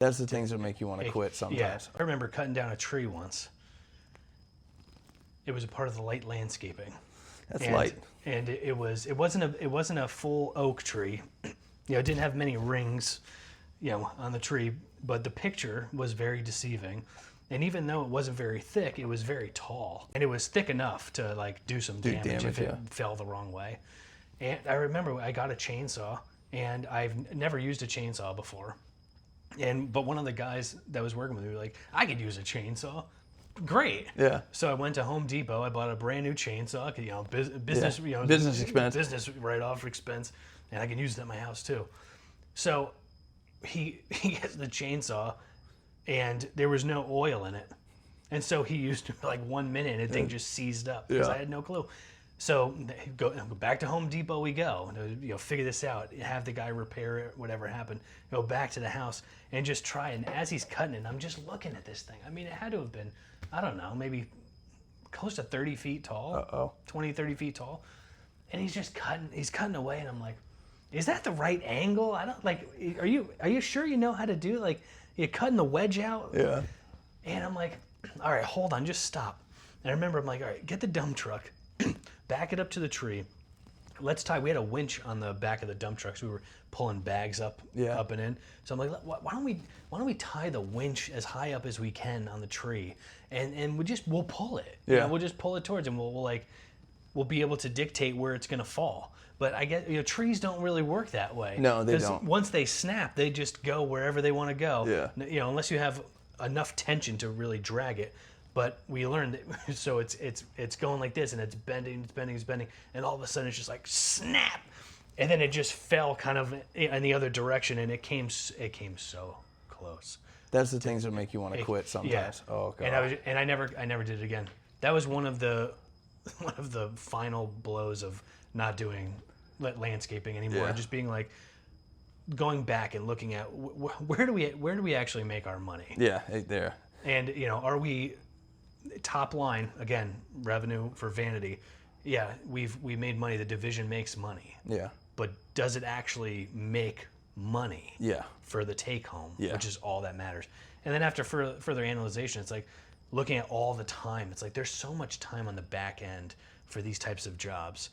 That's the things that make you want to quit sometimes. Yeah, I remember cutting down a tree once. It was a part of the light landscaping. That's light. And it wasn't a full oak tree. It didn't have many rings, on the tree, but the picture was very deceiving. And even though it wasn't very thick, it was very tall. And it was thick enough to like do some damage if it fell the wrong way. And I remember I got a chainsaw, and I've never used a chainsaw before. But one of the guys that was working with me was like, I could use a chainsaw. Great. Yeah. So I went to Home Depot. I bought a brand new chainsaw. Business, business expense. Business write-off expense, and I can use it at my house too. So he gets the chainsaw, and there was no oil in it, and so he used like 1 minute, and the thing just seized up because I had no clue. So go back to Home Depot. We go, figure this out. Have the guy repair it, whatever happened. Go back to the house and just try. And as he's cutting it, I'm just looking at this thing. I mean, it had to have been, I don't know, maybe close to 30 feet tall, 20, 30 feet tall. And he's just cutting. He's cutting away, and I'm like, is that the right angle? I don't like. Are you sure you know how to do it? Like, you're cutting the wedge out. Yeah. And I'm like, all right, hold on, just stop. And I remember I'm like, all right, get the dump truck. Back it up to the tree. Let's tie. We had a winch on the back of the dump truck, so we were pulling bags up and in. So I'm like, why don't we tie the winch as high up as we can on the tree, and we'll pull it. Yeah. We'll just pull it towards, and we'll be able to dictate where it's gonna fall. But I get trees don't really work that way. No, they don't. Once they snap, they just go wherever they want to go. Yeah. Unless you have enough tension to really drag it. But we learned that, so it's going like this, and it's bending, and all of a sudden it's just like snap, and then it just fell kind of in the other direction, and it came so close. That's the things that make you want to quit sometimes. Yeah. Oh god. And I never did it again. That was one of the final blows of not doing landscaping anymore. Yeah. Just being like, going back and looking at where do we actually make our money? Yeah, there. And are we top line, again, revenue for vanity? Yeah, we made money. The division makes money. Yeah. But does it actually make money? Yeah. For the take home, Yeah. which is all that matters. And then after further analyzation, it's like looking at all the time. It's like there's so much time on the back end for these types of jobs.